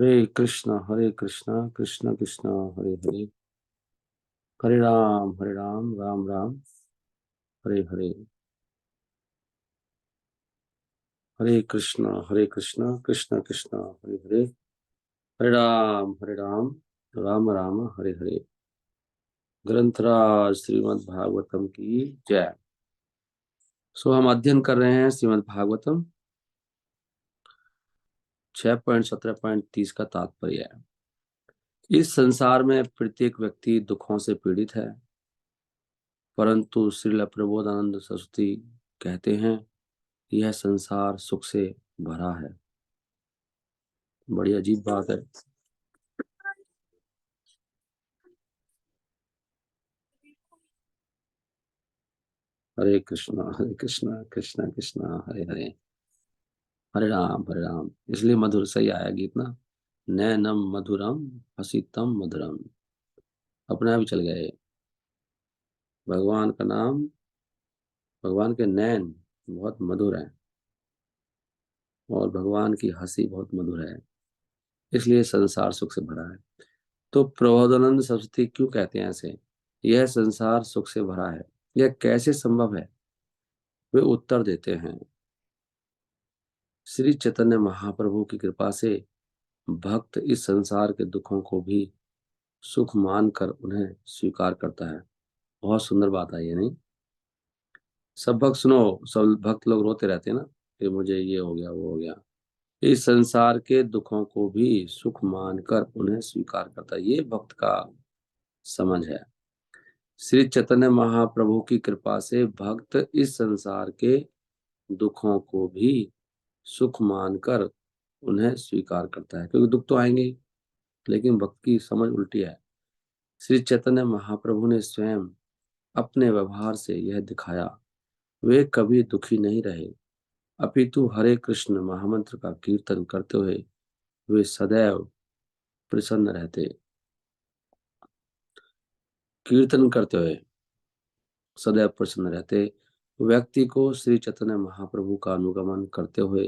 हरे कृष्णा कृष्ण कृष्ण हरे हरे, हरे राम राम राम हरे हरे। हरे कृष्णा कृष्ण कृष्ण हरे हरे, हरे राम राम राम हरे हरे। ग्रंथराज श्रीमद् भागवतम की जय। सो हम अध्ययन कर रहे हैं श्रीमद् भागवतम 6.17.30 का तात्पर्य है। इस संसार में प्रत्येक व्यक्ति दुखों से पीड़ित है, परंतु श्रील प्रबोधानंद सरस्वती कहते हैं यह संसार सुख से भरा है। बड़ी अजीब बात है। हरे कृष्णा कृष्ण कृष्ण हरे हरे, हरे राम। इसलिए मधुर सही आया गीत ना, नैनम मधुरम हसितम मधुरम। अपने आप ही चल गए। भगवान का नाम, भगवान के नैन बहुत मधुर है और भगवान की हंसी बहुत मधुर है, इसलिए संसार सुख से भरा है। तो प्रबोधानंद सरस्वती क्यों कहते हैं ऐसे, यह संसार सुख से भरा है, यह कैसे संभव है? वे उत्तर देते हैं, श्री चैतन्य महाप्रभु की कृपा से भक्त इस संसार के दुखों को भी सुख मानकर उन्हें स्वीकार करता है। बहुत सुंदर बात है ये, नहीं? सब भक्त सुनो, सब भक्त लोग रोते रहते हैं ना कि मुझे ये हो गया वो हो गया। इस संसार के दुखों को भी सुख मानकर उन्हें स्वीकार करता है, ये भक्त का समझ है। श्री चैतन्य महाप्रभु की कृपा से भक्त इस संसार के दुखों को भी सुख मानकर उन्हें स्वीकार करता है, क्योंकि दुख तो आएंगे ही, लेकिन भक्त की समझ उल्टी है। श्री चैतन्य महाप्रभु ने स्वयं अपने व्यवहार से यह दिखाया, वे कभी दुखी नहीं रहे, अपितु हरे कृष्ण महामंत्र का कीर्तन करते हुए वे सदैव प्रसन्न रहते। कीर्तन करते हुए सदैव प्रसन्न रहते। व्यक्ति को श्री चैतन्य महाप्रभु का अनुगमन करते हुए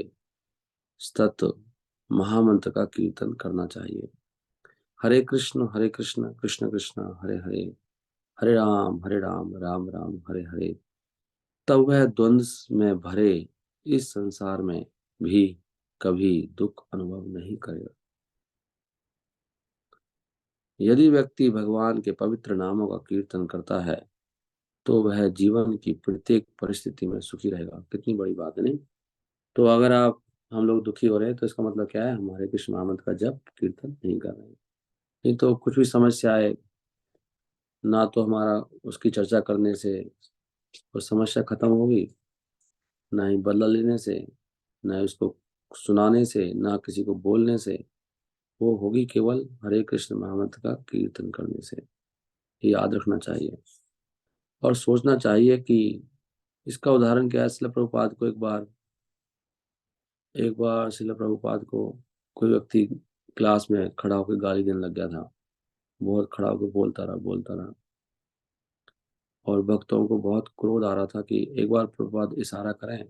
सतत महामंत्र का कीर्तन करना चाहिए। हरे कृष्ण कृष्ण कृष्ण हरे हरे, हरे राम राम राम हरे हरे। तब वह द्वंद्व में भरे इस संसार में भी कभी दुख अनुभव नहीं करेगा। यदि व्यक्ति भगवान के पवित्र नामों का कीर्तन करता है तो वह जीवन की प्रत्येक परिस्थिति में सुखी रहेगा। कितनी बड़ी बात है, नहीं? तो अगर आप, हम लोग दुखी हो रहे हैं तो इसका मतलब क्या है? हमारे कृष्ण महामंत्र का जप कीर्तन नहीं कर रहे हैं। नहीं तो कुछ भी समस्या आए ना, तो हमारा उसकी चर्चा करने से वो समस्या खत्म होगी, ना ही बदला लेने से, ना ही उसको सुनाने से, ना किसी को बोलने से। वो होगी केवल हरे कृष्ण महामंत्र का कीर्तन करने से। ये याद रखना चाहिए और सोचना चाहिए कि इसका उदाहरण क्या है। शिल प्रभुपाद को एक बार शिल प्रभुपाद को कोई व्यक्ति क्लास में खड़ा होकर गाली देने लग गया था। बहुत खड़ा होकर बोलता रहा और भक्तों को बहुत क्रोध आ रहा था कि एक बार प्रभुपाद इशारा करें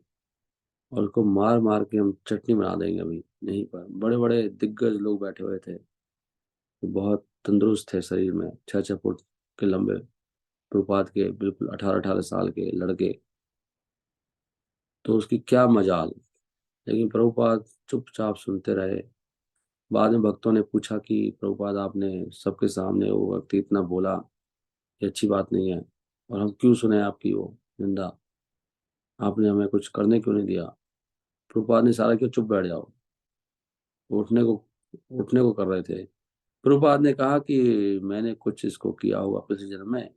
और उसको मार मार के हम चटनी बना देंगे। अभी नहीं, पर बड़े बड़े दिग्गज लोग बैठे हुए थे, वो बहुत तंदुरुस्त थे शरीर में, 6-6 फुट के लंबे प्रभुपाद के बिल्कुल 18-18 साल के लड़के। तो उसकी क्या मजाल, लेकिन प्रभुपाद चुपचाप सुनते रहे। बाद में भक्तों ने पूछा कि प्रभुपाद आपने सबके सामने वो व्यक्ति इतना बोला, ये अच्छी बात नहीं है, और हम क्यों सुने आपकी वो निंदा? आपने हमें कुछ करने क्यों नहीं दिया? प्रभुपाद ने सारा क्यों, चुप बैठ जाओ। उठने को उठने को कर रहे थे। प्रभुपाद ने कहा कि मैंने कुछ इसको किया होगा पिछले जन्म में,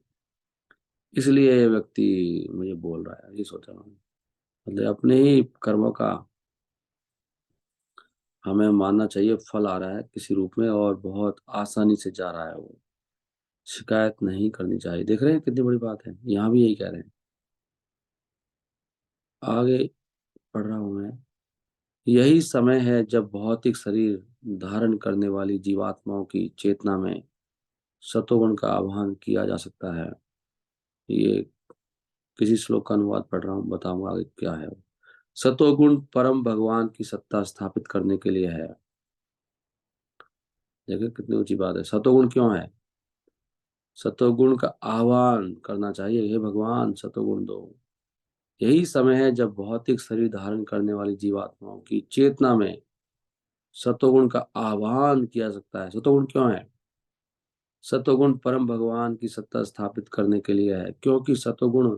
इसलिए ये व्यक्ति मुझे बोल रहा है। ये सोचा मैंने, मतलब अपने ही कर्मों का हमें मानना चाहिए। फल आ रहा है किसी रूप में और बहुत आसानी से जा रहा है, वो शिकायत नहीं करनी चाहिए। देख रहे हैं कितनी बड़ी बात है, यहाँ भी यही कह रहे हैं। आगे पढ़ रहा हूं मैं। यही समय है जब भौतिक शरीर धारण करने वाली जीवात्माओं की चेतना में सतोगुण का आह्वान किया जा सकता है। ये किसी श्लोक का अनुवाद पढ़ रहा हूँ, बताऊंगा आगे क्या है। सतोगुण परम भगवान की सत्ता स्थापित करने के लिए है। देखिए कितनी ऊंची बात है। सतोगुण क्यों है? सतोगुण का आह्वान करना चाहिए, हे भगवान सतोगुण दो। यही समय है जब भौतिक शरीर धारण करने वाली जीवात्माओं की चेतना में सतोगुण का आह्वान किया सकता है। सतोगुण क्यों है? सतोगुण परम भगवान की सत्ता स्थापित करने के लिए है, क्योंकि सतोगुण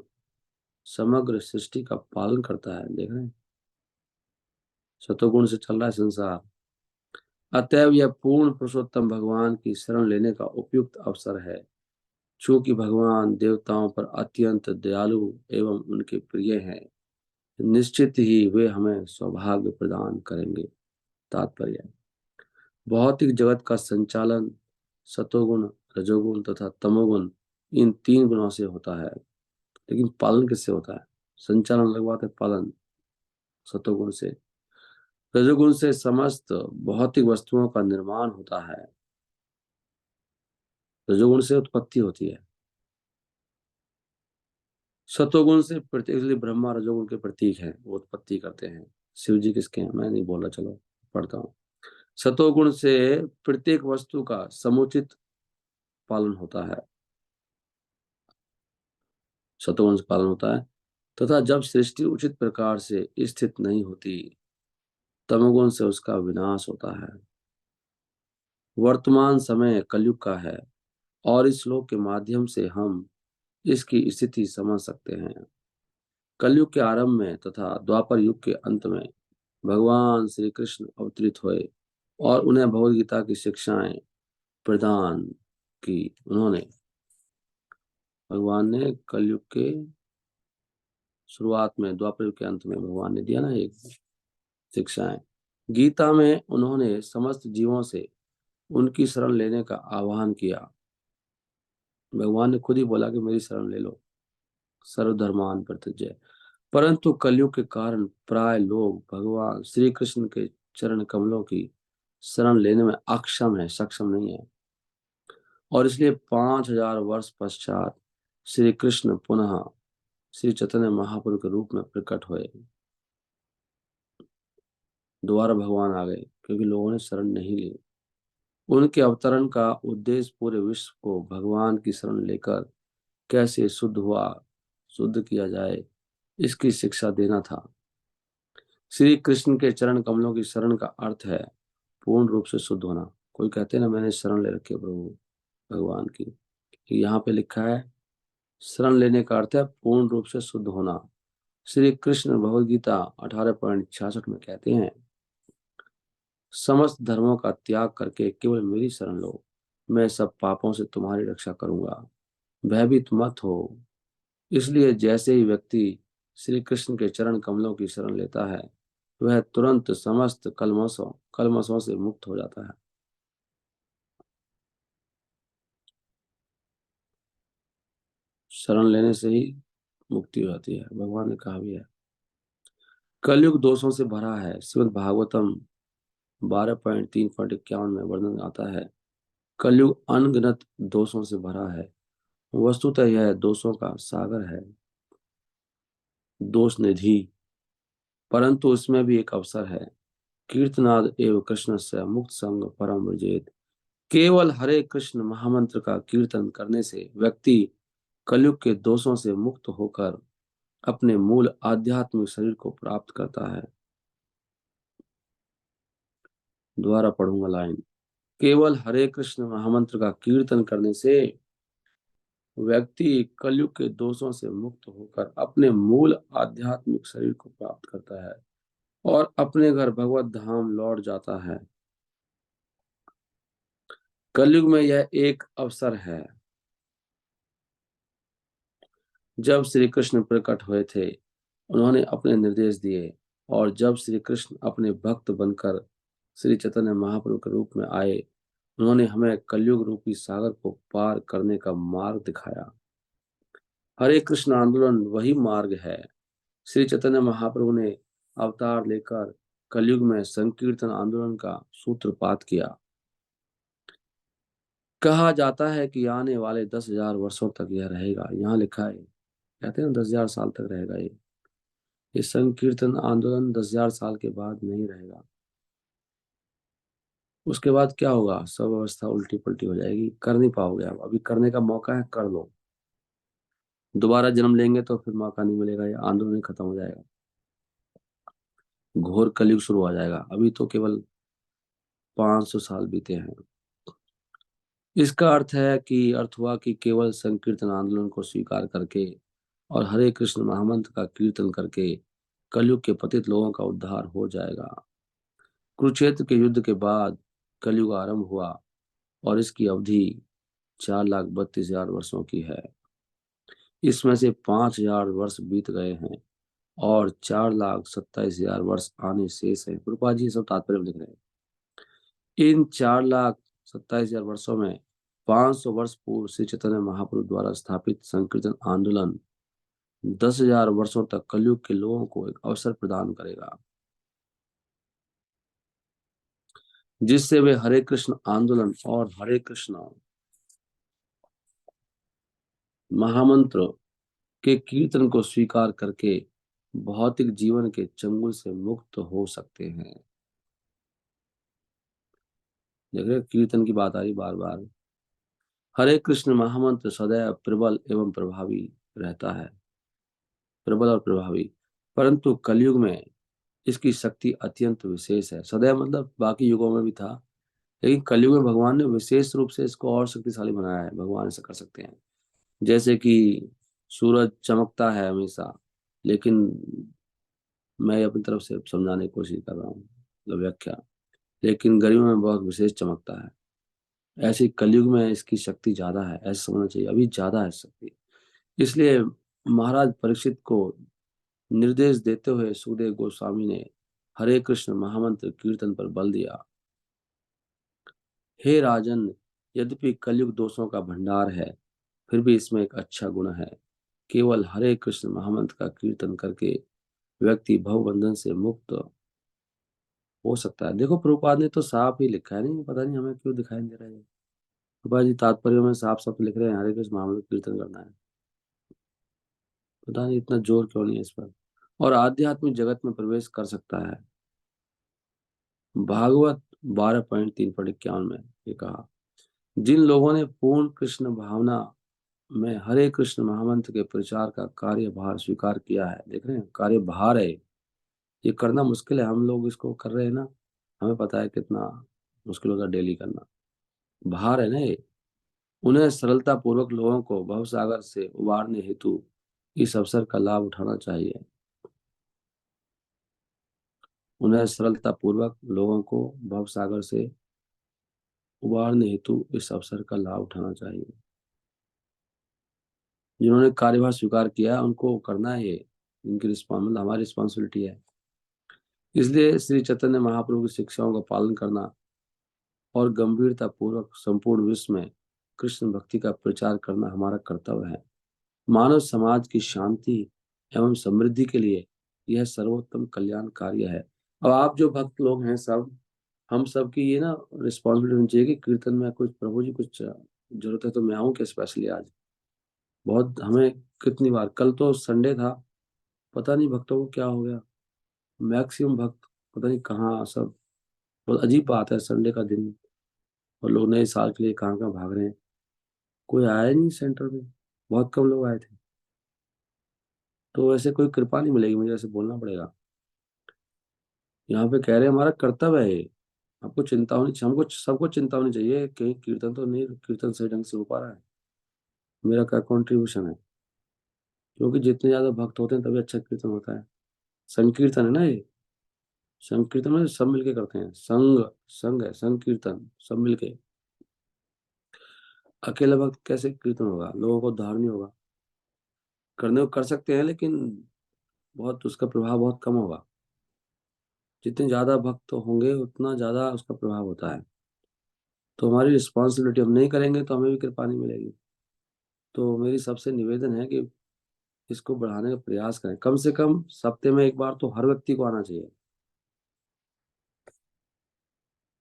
समग्र सृष्टि का पालन करता है। देख रहे हैं, सतोगुण से चल रहा है संसार। अतएव यह पूर्ण पुरुषोत्तम भगवान की शरण लेने का उपयुक्त अवसर है। चूंकि भगवान देवताओं पर अत्यंत दयालु एवं उनके प्रिय हैं, निश्चित ही वे हमें सौभाग्य प्रदान करेंगे। तात्पर्य, भौतिक जगत का संचालन सतोगुण, रजोगुण तथा तमोगुण, इन तीन गुणों से होता है। लेकिन पालन किससे होता है? संचालन अलग बात है, पालन सतोगुण से। रजोगुण से समस्त भौतिक वस्तुओं का निर्माण होता है। रजोगुण से उत्पत्ति होती है। सतोगुण से प्रतीक, इसलिए ब्रह्मा रजोगुण के प्रतीक हैं, वो उत्पत्ति करते हैं। शिव जी किसके हैं? मैं नहीं बोल रहा, चलो पढ़ता हूँ। सतोगुण से प्रत्येक वस्तु का समुचित पालन होता है। सतोगुण से पालन होता है तथा जब सृष्टि उचित प्रकार से स्थित नहीं होती, तमोगुण से उसका विनाश होता है। वर्तमान समय कलयुग का है और इस श्लोक के माध्यम से हम इसकी स्थिति समझ सकते हैं। कलयुग के आरंभ में तथा द्वापर युग के अंत में भगवान श्री कृष्ण अवतरित हुए और उन्हें भगवद गीता की शिक्षाएं प्रदान की। उन्होंने, भगवान ने कलयुग के शुरुआत में, द्वापर युग के अंत में भगवान ने दिया ना एक शिक्षाएं। गीता में उन्होंने समस्त जीवों से उनकी शरण लेने का आह्वान किया। भगवान ने खुद ही बोला कि मेरी शरण ले लो, सर्वधर्मान परित्यज्य। परंतु कलयुग के कारण प्राय लोग भगवान श्री कृष्ण के चरण कमलों की शरण लेने में अक्षम है, सक्षम नहीं है। और इसलिए 5000 वर्ष पश्चात श्री कृष्ण पुनः श्री चैतन्य महाप्रभु के रूप में प्रकट हुए। दोबारा भगवान आ गए क्योंकि लोगों ने शरण नहीं ली। उनके अवतरण का उद्देश्य पूरे विश्व को भगवान की शरण लेकर कैसे शुद्ध किया जाए, इसकी शिक्षा देना था। श्री कृष्ण के चरण कमलों की शरण का अर्थ है पूर्ण रूप से शुद्ध होना। कोई कहते हैं ना, मैंने शरण ले रखी है प्रभु भगवान की, कि यहाँ पे लिखा है शरण लेने का अर्थ है पूर्ण रूप से शुद्ध होना। श्री कृष्ण भगवद गीता 18.66 में कहते हैं, समस्त धर्मों का त्याग करके केवल मेरी शरण लो, मैं सब पापों से तुम्हारी रक्षा करूंगा। भयभीत मत हो। इसलिए जैसे ही व्यक्ति श्री कृष्ण के चरण कमलों की शरण लेता है, वह तुरंत समस्त कलमशों से मुक्त हो जाता है। शरण लेने से ही मुक्ति हो जाती है, भगवान ने कहा भी है। कलयुग दोषों से भरा है। श्रीमद् भागवतम 12.3.51 में वर्णन आता है, कलयुग अनगिनत दोषों से भरा है। वस्तुतः यह दोषों का सागर है, दोष निधि। परंतु उसमें भी एक अवसर है। कीर्तनाद एवं कृष्ण से मुक्त संग परम विजेत। केवल हरे कृष्ण महामंत्र का कीर्तन करने से व्यक्ति कलयुग के दोषों से मुक्त होकर अपने मूल आध्यात्मिक शरीर को प्राप्त करता है। दोबारा पढ़ूंगा लाइन। केवल हरे कृष्ण महामंत्र का कीर्तन करने से व्यक्ति कलयुग के दोषों से मुक्त होकर अपने मूल आध्यात्मिक शरीर को प्राप्त करता है और अपने घर भगवत धाम लौट जाता है। कलयुग में यह एक अवसर है। जब श्री कृष्ण प्रकट हुए थे, उन्होंने अपने निर्देश दिए, और जब श्री कृष्ण अपने भक्त बनकर श्री चैतन्य महाप्रभु के रूप में आए, उन्होंने हमें कलयुग रूपी सागर को पार करने का मार्ग दिखाया। हरे कृष्ण आंदोलन वही मार्ग है। श्री चैतन्य महाप्रभु ने अवतार लेकर कलयुग में संकीर्तन आंदोलन का सूत्रपात किया। कहा जाता है कि आने वाले 10,000 वर्षों तक यह रहेगा। यहाँ लिखा है, कहते हैं 10,000 साल तक रहेगा ये संकीर्तन आंदोलन 10,000 साल के बाद नहीं रहेगा। उसके बाद क्या होगा, सब अवस्था उल्टी पल्टी हो जाएगी, कर नहीं पाओगे आप। अभी करने का मौका है, कर लो। दोबारा जन्म लेंगे तो फिर मौका नहीं मिलेगा, ये आंदोलन ही खत्म हो जाएगा, घोर कलयुग शुरू हो जाएगा। अभी तो केवल 500 साल बीते हैं। इसका अर्थ है कि अर्थ हुआ कि केवल संकीर्तन आंदोलन को स्वीकार करके और हरे कृष्ण महामंत्र का कीर्तन करके कलयुग के पतित लोगों का उद्धार हो जाएगा। कुरुक्षेत्र के युद्ध के बाद कलयुग आरंभ हुआ और इसकी अवधि 4,32,000 वर्षों की है। इसमें से 5,000 वर्ष बीत गए हैं और 4,27,000 वर्ष आने शेष है। कृपा जी सब तात्पर्य में लिख रहे हैं। इन 4,27,000 वर्षों में 500 वर्ष पूर्व श्री चैतन्य महाप्रभु द्वारा स्थापित संकीर्तन आंदोलन 10,000 वर्षों तक कलयुग के लोगों को एक अवसर प्रदान करेगा, जिससे वे हरे कृष्ण आंदोलन और हरे कृष्ण महामंत्र के कीर्तन को स्वीकार करके भौतिक जीवन के चंगुल से मुक्त हो सकते हैं। देख रहे हो, कीर्तन की बात आ रही बार बार। हरे कृष्ण महामंत्र सदैव प्रबल एवं प्रभावी रहता है, प्रबल और प्रभावी, परंतु कलयुग में इसकी शक्ति अत्यंत विशेष है। सदैव मतलब बाकी युगों में भी था, लेकिन कलयुग में भगवान ने विशेष रूप से इसको और शक्तिशाली बनाया है। भगवान ऐसा कर सकते हैं, जैसे कि सूरज चमकता है हमेशा, लेकिन मैं अपनी तरफ से समझाने की कोशिश कर रहा हूँ, मतलब व्याख्या, लेकिन गर्मियों में बहुत विशेष चमकता है। ऐसे ही कलयुग में इसकी शक्ति ज्यादा है, ऐसा समझना चाहिए, अभी ज्यादा है शक्ति। इसलिए महाराज परीक्षित को निर्देश देते हुए सुखदेव गोस्वामी ने हरे कृष्ण महामंत्र कीर्तन पर बल दिया। हे राजन, यद्यपि कलयुग दोषों का भंडार है, फिर भी इसमें एक अच्छा गुण है। केवल हरे कृष्ण महामंत्र का कीर्तन करके व्यक्ति भवबंधन से मुक्त हो सकता है। देखो प्रभुपाद ने तो साफ ही लिखा है, नहीं पता नहीं हमें क्यों दिखाई नहीं दे रहा है। प्रभुपाद जी तात्पर्य में साफ साफ लिख रहे हैं हरे कृष्ण महामंत्र कीर्तन करना है, पता नहीं इतना जोर क्यों नहीं है इस पर। और आध्यात्मिक जगत में प्रवेश कर सकता है। भागवत 12.3/51 में ये कहा, जिन लोगों ने पूर्ण कृष्ण भावना में हरे कृष्ण महामंत्र के प्रचार का कार्यभार स्वीकार किया है, देख रहे हैं कार्यभार है, ये करना मुश्किल है, हम लोग इसको कर रहे हैं ना, हमें पता है कितना मुश्किल होता है डेली करना, भार है ना ये। उन्हें सरलता पूर्वक लोगों को भवसागर से उबारने हेतु इस अवसर का लाभ उठाना चाहिए। उन्हें सरलता पूर्वक लोगों को भवसागर से उबारने हेतु इस अवसर का लाभ उठाना चाहिए। जिन्होंने कार्यभार स्वीकार किया है उनको करना है ये, इनकी मतलब हमारी रिस्पॉन्सिबिलिटी है। इसलिए श्री चैतन्य महाप्रभु की शिक्षाओं का पालन करना और गंभीरता पूर्वक संपूर्ण विश्व में कृष्ण भक्ति का प्रचार करना हमारा कर्तव्य है। मानव समाज की शांति एवं समृद्धि के लिए यह सर्वोत्तम कल्याण कार्य है। अब आप जो भक्त लोग हैं सब, हम सब की ये ना रिस्पॉन्सिबिलिटी होनी चाहिए कि कीर्तन में कुछ प्रभु जी कुछ जरूरत है तो मैं आऊँ क्या स्पेशली आज। बहुत हमें कितनी बार, कल तो संडे था, पता नहीं भक्तों को क्या हो गया, मैक्सिमम भक्त पता नहीं कहाँ सब। बहुत अजीब बात है, संडे का दिन और लोग नए साल के लिए कहाँ कहाँ भाग रहे हैं। कोई आया ही नहीं सेंटर में, बहुत कम लोग आए थे। तो वैसे कोई कृपा नहीं मिलेगी, मुझे ऐसे बोलना पड़ेगा। यहाँ पे कह रहे हैं हमारा कर्तव्य है ये। आपको चिंता होनी चाहिए, हमको सबको चिंता होनी चाहिए, कहीं कीर्तन तो नहीं, कीर्तन सही ढंग से हो पा रहा है, मेरा क्या कंट्रीब्यूशन है। क्योंकि जितने ज्यादा भक्त होते हैं तभी अच्छा कीर्तन होता है। संकीर्तन है ना ये, संकीर्तन में सब मिलके करते हैं, संग, संग है संकीर्तन, सब मिलके। अकेला भक्त कैसे कीर्तन होगा, लोगों को उद्धार नहीं होगा। करने को कर सकते हैं लेकिन बहुत उसका प्रभाव बहुत कम होगा। जितने ज्यादा भक्त होंगे उतना ज्यादा उसका प्रभाव होता है। तो हमारी रिस्पॉन्सिबिलिटी, हम नहीं करेंगे तो हमें भी कृपा नहीं मिलेगी। तो मेरी सबसे निवेदन है कि इसको बढ़ाने का प्रयास करें, कम से कम सप्ते में एक बार तो हर व्यक्ति को आना चाहिए,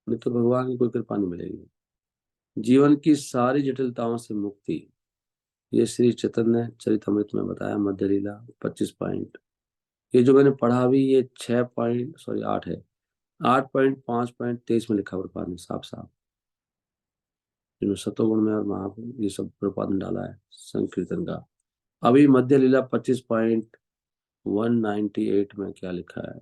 नहीं तो भगवान की कोई कृपा नहीं मिलेगी। जीवन की सारी जटिलताओं से मुक्ति, ये श्री चैतन्य चरितमृत में बताया, मध्य लीला 25 पॉइंट। ये जो मैंने पढ़ा अभी ये 6 पॉइंट, सॉरी 8 है, 8.5.23 में लिखा प्रभुपाद ने साफ साफ, जिन्होंने सतोगुण में और महापुरुष ये सब प्रभुपाद ने डाला है संकीर्तन का। अभी मध्य लीला 25.198 में क्या लिखा है?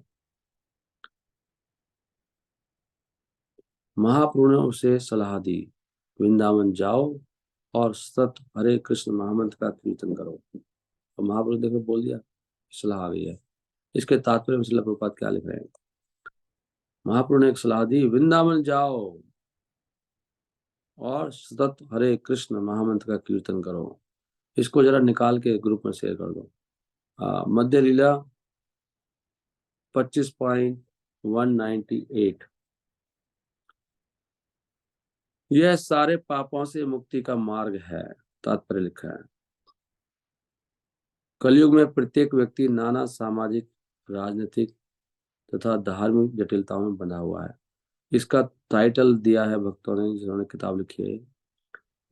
महाप्रभु ने उसे सलाह दी, वृंदावन जाओ और सतत हरे कृष्ण महामंत्र का कीर्तन करो। और महाप्रभु ने देखो बोल दिया, सलाह आ गई है। इसके तात्पर्य में श्रील प्रभुपाद क्या लिख रहे हैं? महाप्रभु ने एक सलाह दी, वृंदावन जाओ और सतत हरे कृष्ण महामंत्र का कीर्तन करो। इसको जरा निकाल के ग्रुप में शेयर कर दो। मध्य लीला 25.198। यह सारे पापों से मुक्ति का मार्ग है, तात्पर्य लिखा है। कलयुग में प्रत्येक व्यक्ति नाना सामाजिक, राजनीतिक तथा धार्मिक जटिलताओं में बंधा हुआ है। इसका टाइटल दिया है भक्तों ने जिन्होंने किताब लिखी है,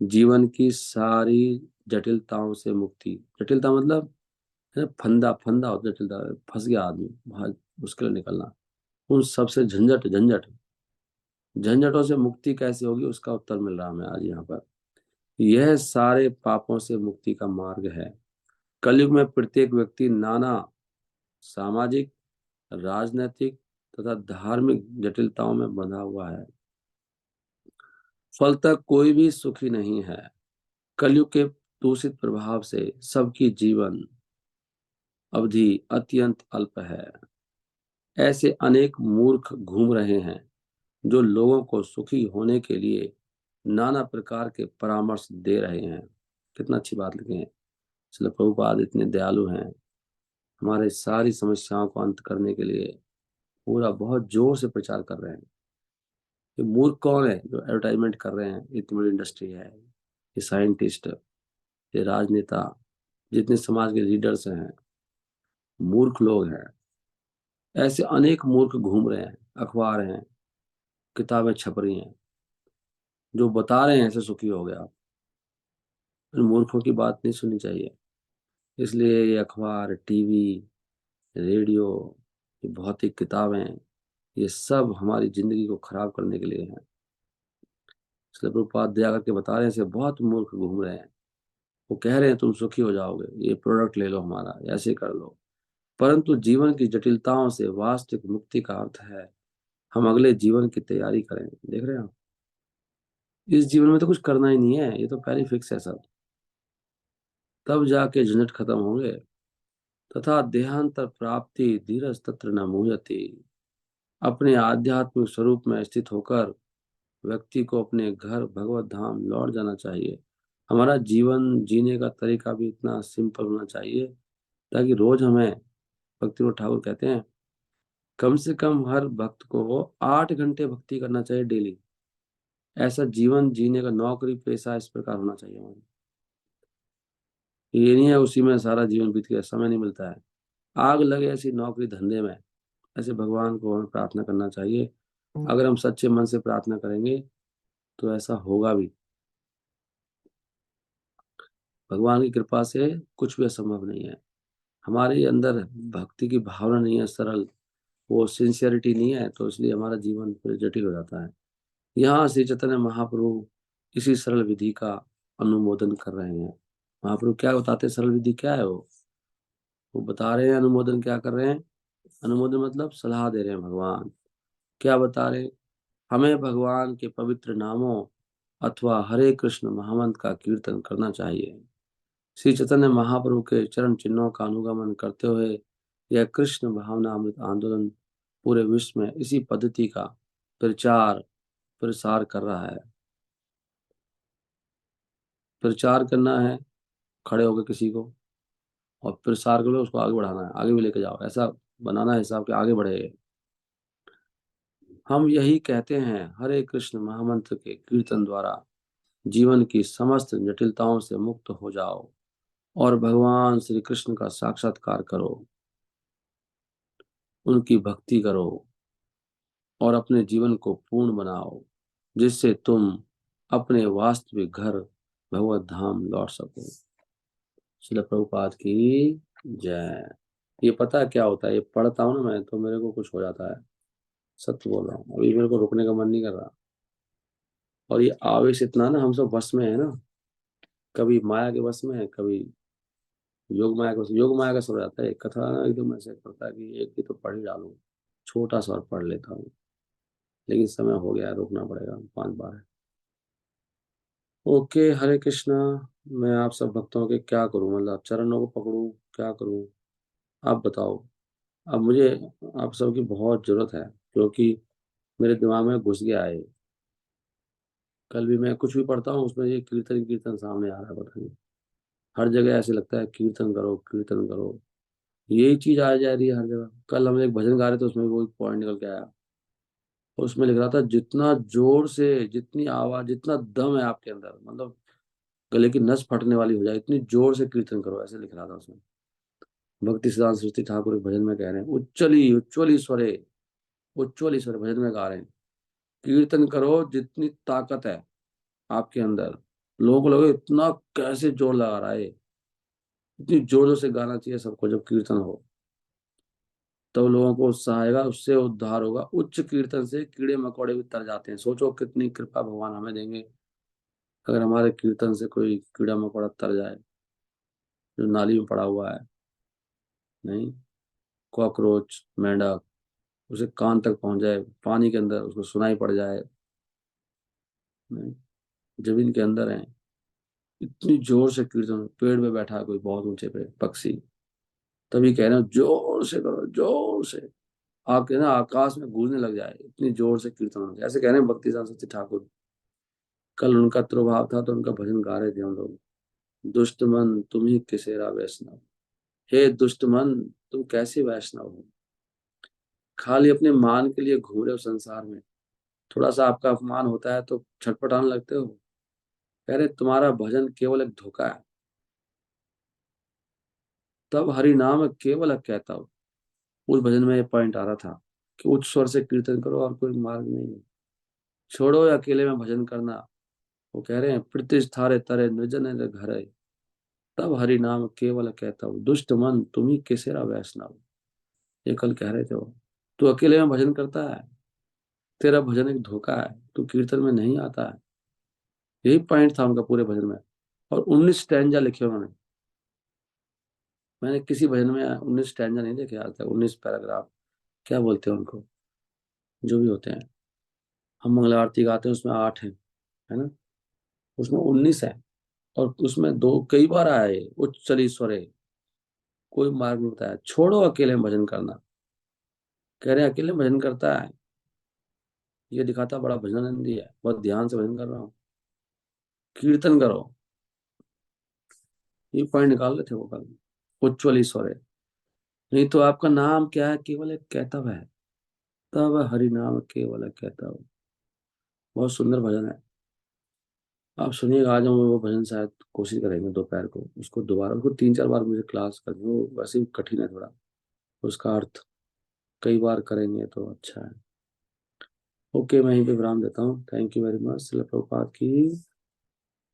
जीवन की सारी जटिलताओं से मुक्ति। जटिलता मतलब है फंदा, फंदा होता है जटिलता, फंस गया आदमी, बहुत मुश्किल है निकलना। उन सबसे झंझट झंझट झंझटों से मुक्ति कैसे होगी, उसका उत्तर मिल रहा है हमें आज यहाँ पर। यह सारे पापों से मुक्ति का मार्ग है। कलयुग में प्रत्येक व्यक्ति नाना सामाजिक, राजनैतिक तथा धार्मिक जटिलताओं में बंधा हुआ है। फलतः कोई भी सुखी नहीं है। कलयुग के दूषित प्रभाव से सबकी जीवन अवधि अत्यंत अल्प है। ऐसे अनेक मूर्ख घूम रहे हैं जो लोगों को सुखी होने के लिए नाना प्रकार के परामर्श दे रहे हैं। कितना अच्छी बात लिखे हैं। श्रील प्रभुपाद इतने दयालु हैं, हमारे सारी समस्याओं को अंत करने के लिए पूरा बहुत जोर से प्रचार कर रहे हैं। ये मूर्ख कौन है जो एडवर्टाइजमेंट कर रहे हैं? इतनी बड़ी इंडस्ट्री है, ये साइंटिस्ट, ये राजनेता, जितने समाज के लीडर्स हैं, मूर्ख लोग हैं। ऐसे अनेक मूर्ख घूम रहे हैं, अखबार हैं, किताबें छप रही हैं, जो बता रहे हैं ऐसे सुखी हो गया। इन मूर्खों की बात नहीं सुननी चाहिए। इसलिए ये अखबार, टीवी, रेडियो, ये भौतिक किताबें, ये सब हमारी जिंदगी को खराब करने के लिए हैं। इसलिए प्रभुपाद दया करके बता रहे हैं, ऐसे बहुत मूर्ख घूम रहे हैं। वो कह रहे हैं तुम सुखी हो जाओगे, ये प्रोडक्ट ले लो हमारा, ऐसे कर लो। परंतु जीवन की जटिलताओं से वास्तविक मुक्ति का अर्थ है हम अगले जीवन की तैयारी करें। देख रहे हैं आप, इस जीवन में तो कुछ करना ही नहीं है, ये तो पहले फिक्स है सब। तब जाके झंझट खत्म होंगे। तथा देहांतर प्राप्ति धीरज तत्र न मुह्यति। अपने आध्यात्मिक स्वरूप में स्थित होकर व्यक्ति को अपने घर भगवत धाम लौट जाना चाहिए। हमारा जीवन जीने का तरीका भी इतना सिंपल होना चाहिए ताकि रोज हमें, भक्ति ठाकुर कहते हैं, कम से कम हर भक्त को 8 घंटे भक्ति करना चाहिए डेली। ऐसा जीवन जीने का, नौकरी पेशा इस प्रकार होना चाहिए हमारा। ये नहीं है उसी में सारा जीवन बीत गया, समय नहीं मिलता है। आग लगे ऐसी नौकरी धंधे में, ऐसे भगवान को हमें प्रार्थना करना चाहिए। अगर हम सच्चे मन से प्रार्थना करेंगे तो ऐसा होगा भी। भगवान की कृपा से कुछ भी असंभव नहीं है। हमारे अंदर भक्ति की भावना नहीं है, सरल, वो सिंसियरिटी नहीं है, तो इसलिए हमारा जीवन फिर जटिल हो जाता है। यहाँ श्री चैतन्य महाप्रभु इसी सरल विधि का अनुमोदन कर रहे हैं। महाप्रभु क्या बताते हैं, सरल विधि क्या है? वो बता रहे हैं, अनुमोदन क्या कर रहे हैं? अनुमोदन मतलब सलाह दे रहे हैं भगवान। क्या बता रहे हैं? हमें भगवान के पवित्र नामों अथवा हरे कृष्ण महामंत्र का कीर्तन करना चाहिए। श्री चैतन्य महाप्रभु के चरण चिन्हों का अनुगमन करते हुए यह कृष्ण भावना अमृत आंदोलन पूरे विश्व में इसी पद्धति का प्रचार प्रसार कर रहा है। प्रचार करना है खड़े होकर किसी को, और प्रसार करो, उसको आगे बढ़ाना है, आगे भी लेके जाओ, ऐसा बनाना है हिसाब के आगे बढ़े। हम यही कहते हैं, हरे कृष्ण महामंत्र के कीर्तन द्वारा जीवन की समस्त जटिलताओं से मुक्त हो जाओ और भगवान श्री कृष्ण का साक्षात्कार करो, उनकी भक्ति करो और अपने जीवन को पूर्ण बनाओ, जिससे तुम अपने वास्तविक घर भगवत धाम लौट सको। श्रील प्रभुपाद की जय। ये पता है क्या होता है, ये पढ़ता हूँ ना मैं तो मेरे को कुछ हो जाता है। सत्य बोल रहा हूँ, अभी मेरे को रुकने का मन नहीं कर रहा। और ये आवेश इतना ना हम सब बस में है ना, कभी माया के बस में है, कभी योग माया के बस। योग माया का सब रहता है, एक कथा ना एकदम ऐसे करता है कि एक ही तो पढ़ ही डालूं, छोटा सा और पढ़ लेता हूँ। लेकिन समय हो गया है, रुकना पड़ेगा, 5 बार है। ओके, हरे कृष्णा। मैं आप सब भक्तों के क्या करूं, मतलब चरणों को पकड़ूं, क्या करूं, आप बताओ। अब मुझे आप सबकी बहुत जरूरत है, क्योंकि मेरे दिमाग में घुस गया है। कल भी मैं कुछ भी पढ़ता हूँ उसमें ये कीर्तन कीर्तन सामने आ रहा है, पता नहीं। हर जगह ऐसे लगता है कीर्तन करो कीर्तन करो, यही चीज आ जा रही है हर जगह। कल हम एक भजन गा रहे थे, उसमें वो एक पॉइंट निकल के आया। उसमें लिख रहा था जितना जोर से, जितनी आवाज, जितना दम है आपके अंदर, मतलब गले की नस फटने वाली हो जाए, इतनी जोर से कीर्तन करो, ऐसे लिख रहा था उसमें। भक्ति सिद्धांत सरस्वती ठाकुर एक भजन में कह रहे हैं, उच्चली उच्चली स्वरे, उच्चली स्वर भजन में गा रहे हैं, कीर्तन करो जितनी ताकत है आपके अंदर। लोगों को लगे इतना कैसे जोर लगा रहा है, इतनी जोर जोर से गाना चाहिए सबको जब कीर्तन हो, तब लोगों को उत्साह आएगा, उससे उद्धार होगा। उच्च कीर्तन से कीड़े मकोड़े भी तर जाते हैं। सोचो कितनी कृपा भगवान हमें देंगे अगर हमारे कीर्तन से कोई कीड़ा मकोड़ा तर जाए, जो नाली में पड़ा हुआ है। नहीं, कॉकरोच, मेंढक, उसे कान तक पहुंच जाए, पानी के अंदर उसको सुनाई पड़ जाए। नहीं, जमीन के अंदर है, इतनी जोर से कीर्तन, पेड़ पे बैठा है कोई बहुत ऊंचे पे पक्षी, तभी कह रहे हो जोर से करो, जोर से। आप कहना आकाश में गूंजने लग जाए, इतनी जोर से कीर्तन हो जाए, ऐसे कह रहे हैं भक्ति सरस्वती ठाकुर। कल उनका तिरुभाव था तो उनका भजन गा रहे थे हम लोग। दुष्ट मन तुम ही किसेरा वैष्णव, हे दुष्ट मन, तुम कैसे वैष्णव हो, खाली अपने मान के लिए घूम रहे हो संसार में। थोड़ा सा आपका अपमान होता है तो छटपटाने लगते हो। कह रहे तुम्हारा भजन केवल एक धोखा है, तब हरि नाम केवल कहता हो। उस भजन में ये पॉइंट आ रहा था कि उच्च स्वर से कीर्तन करो और कोई मार्ग नहीं है, छोड़ो या अकेले में भजन करना। वो कह रहे हैं प्रतिष्ठारे तरे निर्जन घर है, तब हरि नाम केवल कहता हूँ, दुष्ट मन तुम ही केसेरा वैष्णव। ये कल कह रहे थे वो। तू अकेले में भजन करता है, तेरा भजन एक धोखा है, तू कीर्तन में नहीं आता है। यही पॉइंट था उनका पूरे भजन में। और 19 स्टैंजा लिखे उन्होंने। मैंने किसी भजन में 19 स्टैंजा नहीं देखे आज तक, 19 पैराग्राफ, क्या बोलते हैं उनको, जो भी होते हैं। हम मंगला आरती गाते हैं उसमें 8 है ना, उसमें 19 है। और उसमें दो कई बार आया है उच्चली स्वरे, कोई मार्ग नहीं बताया, छोड़ो अकेले में भजन करना। कह रहे हैं अकेले में भजन करता है, ये दिखाता बड़ा भजनानंदी है, बहुत ध्यान से भजन कर रहा हूँ। कीर्तन करो, ये पॉइंट निकाल रहे थे वो कल। उच्चली स्वरे, नहीं तो आपका नाम क्या है, केवल एक कहतव है, तब हरि नाम केवल एक कहतव। बहुत सुंदर भजन है, आप सुनिएगा। आज हम वो भजन शायद कोशिश करेंगे दोपहर को उसको दोबारा, उसको 3-4 बार मुझे क्लास करनी, वो वैसे भी कठिन है थोड़ा, उसका अर्थ कई बार करेंगे तो अच्छा है। ओके, मैं यहीं पे विराम देता हूँ। Thank you very much. शिल प्रभुपाद की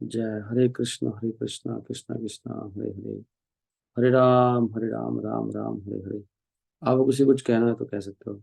जय। हरे कृष्णा कृष्णा कृष्णा हरे हरे, हरे राम राम राम हरे हरे। आप किसी कुछ कहना है तो कह सकते हो।